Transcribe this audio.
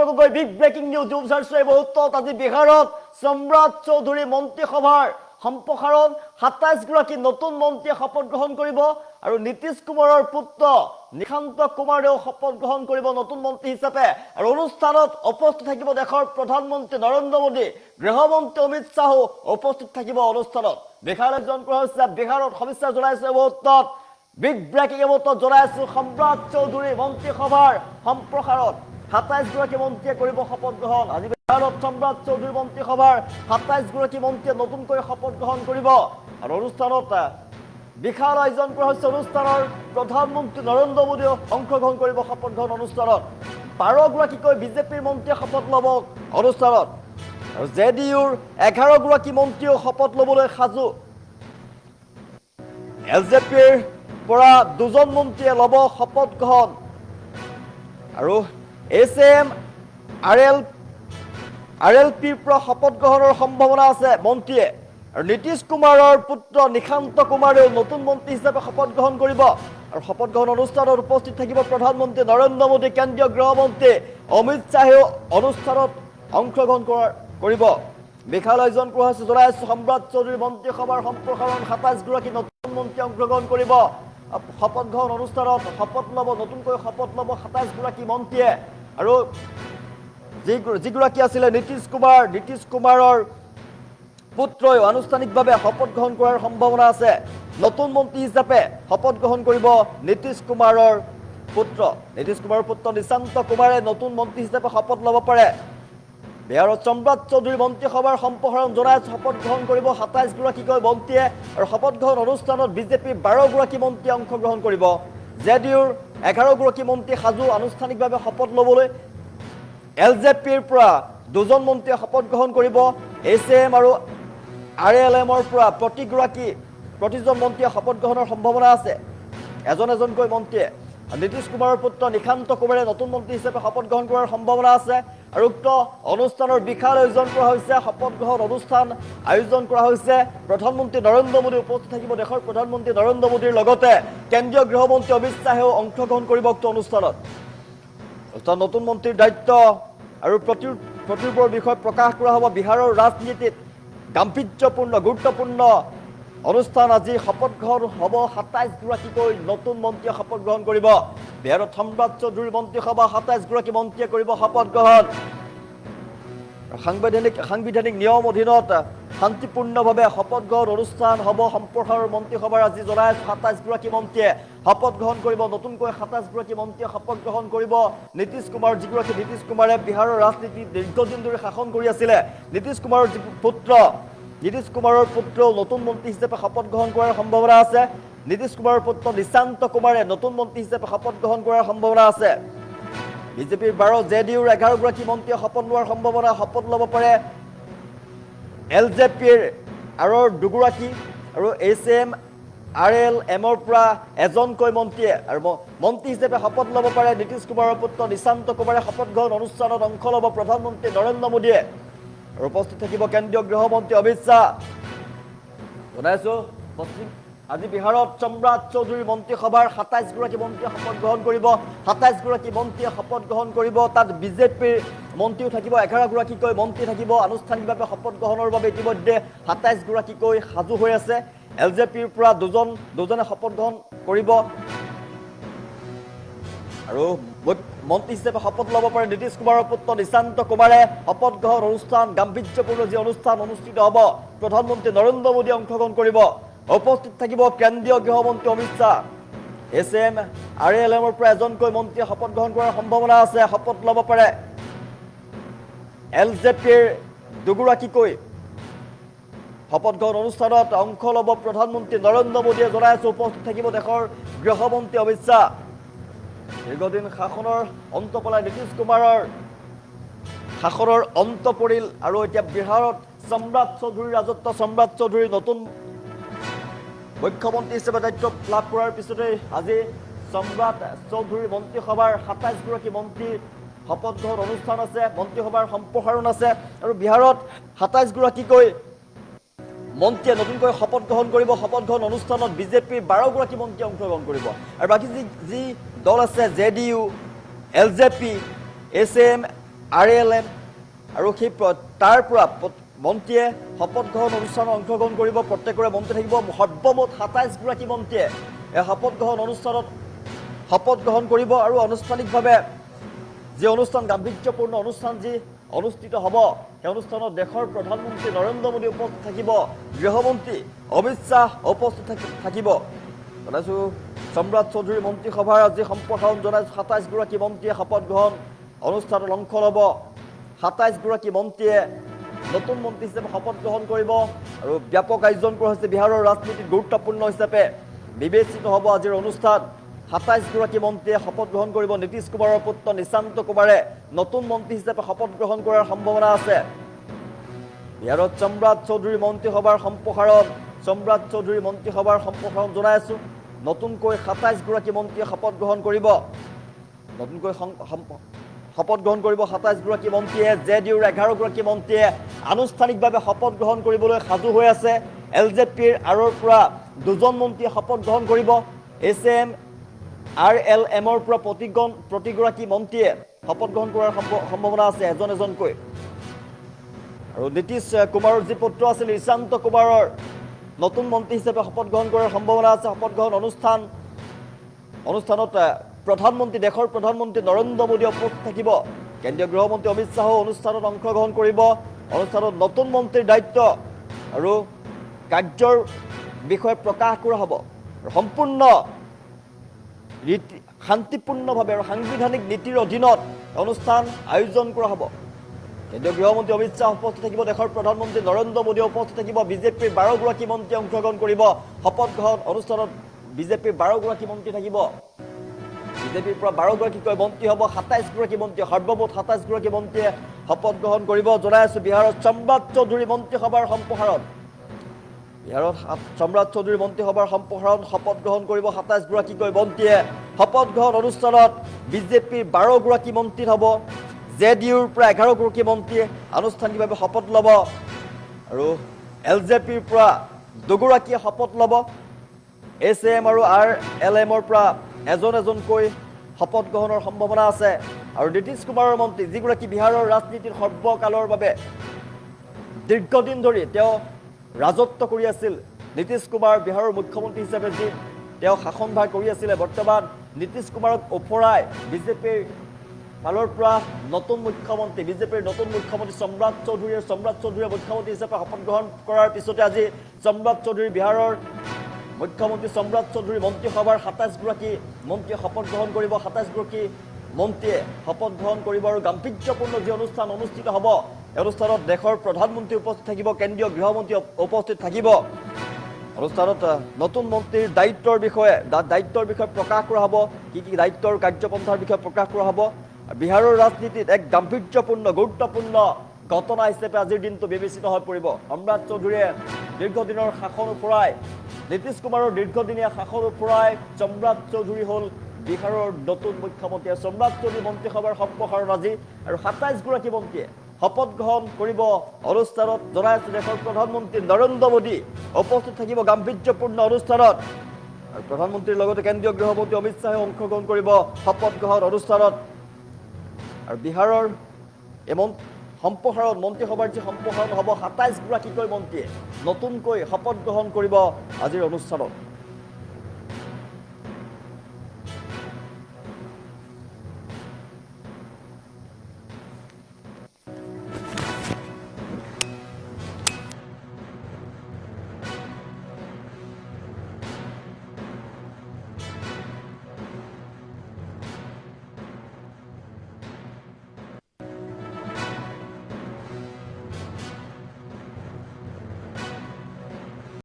সম্পৰ্কলৈ big breaking news উজাৰিছে এই মুহূৰ্তত আজি বিহাৰত সম্ৰাট চৌধুৰী মন্ত্ৰীসভাৰ সম্প্ৰসাৰণ ২৭ গৰাকী নতুন মন্ত্ৰীয়ে শপত গ্ৰহণ কৰিব আৰু নীতিশ কুমাৰৰ পুত্ৰ নিশান্ত কুমাৰেও শপত গ্ৰহণ কৰিব নতুন মন্ত্ৰী হিচাপে আৰু অনুষ্ঠানত উপস্থিত থাকিব দেশৰ প্ৰধানমন্ত্ৰী নৰেন্দ্ৰ মোদী গৃহমন্ত্ৰী অমিত শাহো উপস্থিত থাকিব অনুষ্ঠানত বিহাৰত জন কৰা হৈছে বিহাৰত সমস্যা জনাইছে এই মুহূৰ্তত বিগ ব্ৰেকিং এই মুহূৰ্তত জনাইছো সম্ৰাট চৌধুৰী মন্ত্ৰীসভাৰ সম্প্ৰসাৰণ ২৭ গৰাকী মন্ত্ৰীয়ে কৰিব শপত গ্ৰহণ আজি বিহাৰত সম্ৰাট চৌধুৰী মন্ত্ৰীসভাৰ ২৭ গৰাকী মন্ত্ৰীয়ে নতুনকৈ শপত গ্ৰহণ কৰিব আৰু অনুষ্ঠানত বিশাল আয়োজন কৰা হৈছে অনুষ্ঠানৰ প্ৰধানমন্ত্ৰী নৰেন্দ্ৰ মোদীয়ে অংশগ্ৰহণ কৰিব শপত গ্ৰহণ অনুষ্ঠানত ১২ গৰাকীকৈ বিজেপিৰ মন্ত্ৰীয়ে শপত ল'ব অনুষ্ঠানত আৰু জেডিইউৰ ১১ গৰাকী মন্ত্ৰীয়েও শপত ল'বলৈ সাজু এলজেপিৰ পৰা ২জন মন্ত্ৰীয়ে ল'ব শপত গ্ৰহণ আৰু এছএম আৰএলপিৰ পৰা শপত গ্ৰহণৰ সম্ভাৱনা আছে মন্ত্ৰীয়ে আৰু নীতিশ কুমাৰৰ পুত্ৰ নিশান্ত কুমাৰেও নতুন মন্ত্ৰী হিচাপে শপত গ্ৰহণ কৰিব আৰু শপত গ্ৰহণ অনুষ্ঠানত উপস্থিত থাকিব প্ৰধানমন্ত্ৰী নৰেন্দ্ৰ মোদী কেন্দ্ৰীয় গৃহমন্ত্ৰী অমিত শ্বাহেও অনুষ্ঠানত অংশগ্ৰহণ কৰিব বিশাল আয়োজন কৰা হৈছে জনাইছো সম্ৰাট চৌধুৰী মন্ত্ৰীসভাৰ সম্প্ৰসাৰণ ২৭ গৰাকী নতুন মন্ত্ৰী অংশগ্ৰহণ কৰিব শপত গ্ৰহণ অনুষ্ঠানত শপত ল'ব নতুনকৈ শপত ল'ব ২৭ গৰাকী মন্ত্ৰীয়ে আৰু যিগৰাকী আছিলে নীতিশ কুমাৰৰ পুত্ৰই আনুষ্ঠানিকভাৱে শপত গ্ৰহণ কৰাৰ সম্ভাৱনা আছে নতুন মন্ত্ৰী হিচাপে শপত গ্ৰহণ কৰিব নীতিশ কুমাৰৰ পুত্ৰ নিশান্ত কুমাৰে নতুন মন্ত্ৰী হিচাপে শপত ল'ব পাৰে বিহাৰত সম্ৰাট চৌধুৰী মন্ত্ৰীসভাৰ সম্প্ৰসাৰণ জনাই শপত গ্ৰহণ কৰিব ২৭ গৰাকীকৈ মন্ত্ৰীয়ে আৰু শপত গ্ৰহণ অনুষ্ঠানত বিজেপিৰ ১২ গৰাকী মন্ত্ৰীয়ে অংশগ্ৰহণ কৰিব জেডিইউৰ ১১ গৰাকী মন্ত্ৰী সাজু আনুষ্ঠানিকভাৱে শপত ল'বলৈ এলজেপিৰ পৰা ২জন মন্ত্ৰীয়ে শপত গ্ৰহণ কৰিব এছএম আৰু আৰএলএমৰ পৰা প্ৰতিজন মন্ত্ৰীয়ে শপত গ্ৰহণৰ সম্ভাৱনা আছে এজনকৈ মন্ত্ৰীয়ে নীতিশ কুমাৰৰ পুত্ৰ নিশান্ত কুমাৰে নতুন মন্ত্ৰী হিচাপে শপত গ্ৰহণ কৰাৰ সম্ভাৱনা আছে আৰু উক্ত অনুষ্ঠানৰ বিশাল আয়োজন কৰা হৈছে শপত গ্ৰহণ অনুষ্ঠান আয়োজন কৰা হৈছে প্ৰধানমন্ত্ৰী নৰেন্দ্ৰ মোদী উপস্থিত থাকিব দেশৰ প্ৰধানমন্ত্ৰী নৰেন্দ্ৰ মোদীৰ লগতে কেন্দ্ৰীয় গৃহমন্ত্ৰী অমিত শ্বাহেও অংশগ্ৰহণ কৰিব উক্ত অনুষ্ঠানত নতুন মন্ত্ৰীৰ দায়িত্ব আৰু প্ৰতিৰূপৰ বিষয়ে প্ৰকাশ কৰা হ'ব বিহাৰৰ ৰাজনীতিত গাম্ভীৰ্যপূৰ্ণ গুৰুত্বপূৰ্ণ অনুষ্ঠান আজি শপত গ্ৰহণ হ'ব ২৭ গৰাকীকৈ নতুন মন্ত্ৰীয়ে শপত গ্ৰহণ কৰিব বিহাৰত সম্ৰাট চৌধুৰী মন্ত্ৰীসভা ২৭ গৰাকী মন্ত্ৰীয়ে কৰিব শপত গ্ৰহণ সাংবিধানিক নিয়ম অধীনত শান্তিপূৰ্ণভাৱে শপত গ্ৰহণ অনুষ্ঠান হ'ব সম্প্ৰসাৰণ মন্ত্ৰীসভাৰ আজি জনাই ২৭ গৰাকী মন্ত্ৰীয়ে শপত গ্ৰহণ কৰিব নতুনকৈ ২৭ গৰাকী মন্ত্ৰীয়ে শপত গ্ৰহণ কৰিব নীতিশ কুমাৰে বিহাৰৰ ৰাজনীতি দীৰ্ঘদিন ধৰি শাসন কৰি আছিলে নীতিশ কুমাৰৰ পুত্ৰও নতুন মন্ত্ৰী হিচাপে শপত গ্ৰহণ কৰাৰ সম্ভাৱনা আছে নীতিশ কুমাৰৰ পুত্ৰ নিশান্ত কুমাৰে নতুন মন্ত্ৰী হিচাপে শপত গ্ৰহণ কৰাৰ সম্ভাৱনা আছে বিজেপিৰ ১২ জেডিইউৰ ১১ গৰাকী মন্ত্ৰীয়ে শপত লোৱাৰ সম্ভাৱনা শপত ল'ব পাৰে এলজেপিৰ আৰু ২ গৰাকী আৰু এছএম আৰএলএমৰ পৰা এজনকৈ মন্ত্ৰীয়ে আৰু মন্ত্ৰী হিচাপে শপত ল'ব পাৰে নীতিশ কুমাৰৰ পুত্ৰ নিশান্ত কুমাৰে শপত গ্ৰহণ অনুষ্ঠানত অংশ ল'ব প্ৰধানমন্ত্ৰী নৰেন্দ্ৰ মোদীয়ে আৰু উপস্থিত থাকিব কেন্দ্ৰীয় গৃহমন্ত্ৰী অমিত শ্বাহ জনাইছো আজি বিহাৰত সম্ৰাট চৌধুৰী মন্ত্ৰীসভাৰ ২৭ গৰাকী মন্ত্ৰীয়ে শপত গ্ৰহণ কৰিব ২৭ গৰাকী মন্ত্ৰীয়ে শপত গ্ৰহণ কৰিব তাত বিজেপিৰ মন্ত্ৰীও থাকিব ১১ গৰাকীকৈ মন্ত্ৰী থাকিব আনুষ্ঠানিকভাৱে শপত গ্ৰহণৰ বাবে ইতিমধ্যে ২৭ গৰাকীকৈ সাজু হৈ আছে এলজেপিৰ পৰা দুজনে শপত গ্ৰহণ কৰিব আৰু মন্ত্ৰী হিচাপে শপত ল'ব পাৰে নীতিশ কুমাৰৰ পুত্ৰ নিশান্ত কুমাৰে শপত গ্ৰহণ অনুষ্ঠান গাম্ভীৰ্যপূৰ্ণ যি অনুষ্ঠান অনুষ্ঠিত হ'ব প্ৰধানমন্ত্ৰী নৰেন্দ্ৰ মোদীয়ে অংশগ্ৰহণ কৰিব উপস্থিত থাকিব কেন্দ্ৰীয় গৃহমন্ত্ৰী অমিত শ্বাহ এছএম আৰএলএমৰ পৰা এজনকৈ মন্ত্ৰীয়ে শপত গ্ৰহণ কৰাৰ সম্ভাৱনা আছে শপত ল'ব পাৰে এলজেপিৰ ২ গৰাকীকৈ শপত গ্ৰহণ অনুষ্ঠানত অংশ ল'ব প্ৰধানমন্ত্ৰী নৰেন্দ্ৰ মোদীয়ে জনাইছে উপস্থিত থাকিব দেশৰ গৃহমন্ত্ৰী অমিত শ্বাহ দীৰ্ঘদিন শাসনৰ অন্ত পেলাই নীতিশ কুমাৰৰ শাসনৰ অন্ত পৰিল আৰু এতিয়া বিহাৰত সম্ৰাট চৌধুৰীৰ ৰাজত্ব সম্ৰাট চৌধুৰীৰ নতুন মুখ্যমন্ত্ৰী হিচাপে দায়িত্ব লাভ কৰাৰ পিছতে আজি সম্ৰাট চৌধুৰী মন্ত্ৰীসভাৰ ২৭ গৰাকী মন্ত্ৰীৰ শপত গ্ৰহণ অনুষ্ঠান আছে মন্ত্ৰীসভাৰ সম্প্ৰসাৰণ আছে আৰু বিহাৰত ২৭ গৰাকীকৈ মন্ত্ৰীয়ে নতুনকৈ শপত গ্ৰহণ কৰিব শপত গ্ৰহণ অনুষ্ঠানত বিজেপিৰ ১২ গৰাকী মন্ত্ৰীয়ে অংশগ্ৰহণ কৰিব আৰু বাকী যি দল আছে জেডিইউ এলজেপি এছএম RLM আৰু সেই তাৰ পৰা মন্ত্ৰীয়ে শপত গ্ৰহণ অনুষ্ঠানত অংশগ্ৰহণ কৰিব প্ৰত্যেকৰে মন্ত্ৰী থাকিব সৰ্বমুঠ ২৭ গৰাকী মন্ত্ৰীয়ে এই শপত গ্ৰহণ অনুষ্ঠানত শপত গ্ৰহণ কৰিব আৰু আনুষ্ঠানিকভাৱে যি অনুষ্ঠান গাম্ভীৰ্যপূৰ্ণ অনুষ্ঠান যি অনুষ্ঠিত হ'ব সেই অনুষ্ঠানত দেশৰ প্ৰধানমন্ত্ৰী নৰেন্দ্ৰ মোদী উপস্থিত থাকিব গৃহমন্ত্ৰী অমিত শ্বাহ উপস্থিত থাকিব জনাইছোঁ সম্ৰাট চৌধুৰী মন্ত্ৰীসভাৰ আজি সম্প্ৰসাৰণ জনাইছোঁ ২৭ গৰাকী মন্ত্ৰীয়ে শপত গ্ৰহণ অনুষ্ঠানত অংশ ল'ব ২৭ গৰাকী মন্ত্ৰীয়ে নতুন মন্ত্ৰী হিচাপে শপত গ্ৰহণ কৰিব আৰু ব্যাপক আয়োজন কৰা হৈছে বিহাৰৰ ৰাজনীতিত গুৰুত্বপূৰ্ণ হিচাপে বিবেচিত হ'ব আজিৰ অনুষ্ঠান ২৭ গৰাকী মন্ত্ৰীয়ে শপত গ্ৰহণ কৰিব নীতিশ কুমাৰৰ পুত্ৰ নিশান্ত কুমাৰে নতুন মন্ত্ৰী হিচাপে শপত গ্ৰহণ কৰাৰ সম্ভাৱনা আছে বিহাৰত সম্ৰাট চৌধুৰী মন্ত্ৰীসভাৰ সম্প্ৰসাৰণ জনাই আছোঁ নতুনকৈ ২৭ গৰাকী মন্ত্ৰীয়ে শপত গ্ৰহণ কৰিব নতুনকৈ শপত গ্ৰহণ কৰিব ২৭ গৰাকী মন্ত্ৰীয়ে জেডিইউৰ ১১ গৰাকী মন্ত্ৰীয়ে আনুষ্ঠানিকভাৱে শপত গ্ৰহণ কৰিবলৈ সাজু হৈ আছে LJPৰ আৰৰ পৰা ২জন মন্ত্ৰীয়ে শপত গ্ৰহণ কৰিব SM RLMৰ পৰা প্ৰতিগৰাকী মন্ত্ৰীয়ে শপত গ্ৰহণ কৰাৰ সম্ভাৱনা আছে এজন এজনকৈ আৰু নীতিশ কুমাৰৰ যি পুত্ৰ আছিল নিশান্ত কুমাৰৰ নতুন মন্ত্ৰী হিচাপে শপত গ্ৰহণ কৰাৰ সম্ভাৱনা আছে শপত গ্ৰহণ অনুষ্ঠানত দেশৰ প্ৰধানমন্ত্ৰী নৰেন্দ্ৰ মোদী উপস্থিত থাকিব কেন্দ্ৰীয় গৃহমন্ত্ৰী অমিত শ্বাহো অনুষ্ঠানত অংশগ্ৰহণ কৰিব অনুষ্ঠানত নতুন মন্ত্ৰীৰ দায়িত্ব আৰু কাৰ্যৰ বিষয়ে প্ৰকাশ কৰা হ'ব সম্পূৰ্ণ শান্তিপূৰ্ণভাৱে আৰু সাংবিধানিক নীতিৰ অধীনত অনুষ্ঠান আয়োজন কৰা হ'ব কেন্দ্ৰীয় গৃহমন্ত্ৰী অমিত শ্বাহ উপস্থিত থাকিব দেশৰ প্ৰধানমন্ত্ৰী নৰেন্দ্ৰ মোদী উপস্থিত থাকিব বিজেপিৰ ১২ গৰাকী মন্ত্ৰী অংশগ্ৰহণ কৰিব শপত গ্ৰহণ অনুষ্ঠানত বিজেপিৰ ১২ গৰাকী মন্ত্ৰী থাকিব বিজেপিৰ পৰা ১২ গৰাকীকৈ মন্ত্ৰী হ'ব ২৭ গৰাকী মন্ত্ৰী সৰ্বমুঠ ২৭ গৰাকী মন্ত্ৰীয়ে শপত গ্ৰহণ কৰিব জনাই আছোঁ বিহাৰত সম্ৰাট চৌধুৰী মন্ত্ৰীসভাৰ সম্প্ৰসাৰণ শপত গ্ৰহণ কৰিব ২৭ গৰাকীকৈ মন্ত্ৰীয়ে শপত গ্ৰহণ অনুষ্ঠানত বিজেপিৰ ১২ গৰাকী মন্ত্ৰী হ'ব জেডিইউৰ পৰা ১১ গৰাকী মন্ত্ৰীয়ে আনুষ্ঠানিকভাৱে শপত ল'ব আৰু LJPৰ পৰা ২ গৰাকীয়ে শপত ল'ব SM আৰু RLMৰ পৰা এজন এজনকৈ শপত গ্ৰহণৰ সম্ভাৱনা আছে আৰু নীতিশ কুমাৰৰ মন্ত্ৰী যিগৰাকী বিহাৰৰ ৰাজনীতিৰ সৰ্বকালৰ বাবে দীৰ্ঘদিন ধৰি তেওঁ ৰাজত্ব কৰি আছিল নীতিশ কুমাৰ বিহাৰৰ মুখ্যমন্ত্ৰী হিচাপে যি তেওঁ শাসনভাৰ কৰি আছিলে বৰ্তমান নীতিশ কুমাৰক ওফৰাই বিজেপিৰ ফালৰ পৰা বিজেপিৰ নতুন মুখ্যমন্ত্ৰী সম্ৰাট চৌধুৰীয়ে মুখ্যমন্ত্ৰী হিচাপে শপত গ্ৰহণ কৰাৰ পিছতে আজি সম্ৰাট চৌধুৰী বিহাৰৰ মুখ্যমন্ত্ৰী সম্ৰাট চৌধুৰী মন্ত্ৰীসভাৰ ২৭ গৰাকী মন্ত্ৰীয়ে শপত গ্ৰহণ কৰিব ২৭ গৰাকী মন্ত্ৰীয়ে শপত গ্ৰহণ কৰিব আৰু গাম্ভীৰ্যপূৰ্ণ যি অনুষ্ঠান অনুষ্ঠিত হ'ব এই অনুষ্ঠানত দেশৰ প্ৰধানমন্ত্ৰী উপস্থিত থাকিব কেন্দ্ৰীয় গৃহমন্ত্ৰী উপস্থিত থাকিব অনুষ্ঠানত নতুন মন্ত্ৰীৰ দায়িত্বৰ বিষয়ে প্ৰকাশ কৰা হ'ব কি দায়িত্বৰ কাৰ্যপন্থাৰ বিষয়ে প্ৰকাশ কৰা হ'ব বিহাৰৰ ৰাজনীতিত এক গাম্ভীৰ্যপূৰ্ণ গুৰুত্বপূৰ্ণ ঘটনা হিচাপে আজিৰ দিনটো বিবেচিত হৈ পৰিব সম্ৰাট চৌধুৰীয়ে দীৰ্ঘদিনৰ শাসন ওফৰাই নীতিশ কুমাৰৰ দীৰ্ঘদিনীয়া শাসন ওফৰাই সম্ৰাট চৌধুৰী হ'ল বিহাৰৰ নতুন মুখ্যমন্ত্ৰী সম্ৰাট চৌধুৰী মন্ত্ৰীসভাৰ সম্প্ৰসাৰণ আজি আৰু ২৭ গৰাকী মন্ত্ৰীয়ে শপত গ্ৰহণ কৰিব অনুষ্ঠানত জনাই আছোঁ দেশৰ প্ৰধানমন্ত্ৰী নৰেন্দ্ৰ মোদী উপস্থিত থাকিব গাম্ভীৰ্যপূৰ্ণ অনুষ্ঠানত আৰু প্ৰধানমন্ত্ৰীৰ লগতে কেন্দ্ৰীয় গৃহমন্ত্ৰী অমিত শ্বাহে অংশগ্ৰহণ কৰিব শপত গ্ৰহণ অনুষ্ঠানত আৰু বিহাৰৰ এই মন্ত্ৰীসভাৰ যি সম্প্ৰসাৰণ হ'ব ২৭ গৰাকীকৈ মন্ত্ৰীয়ে নতুনকৈ শপত গ্ৰহণ কৰিব আজিৰ অনুষ্ঠানত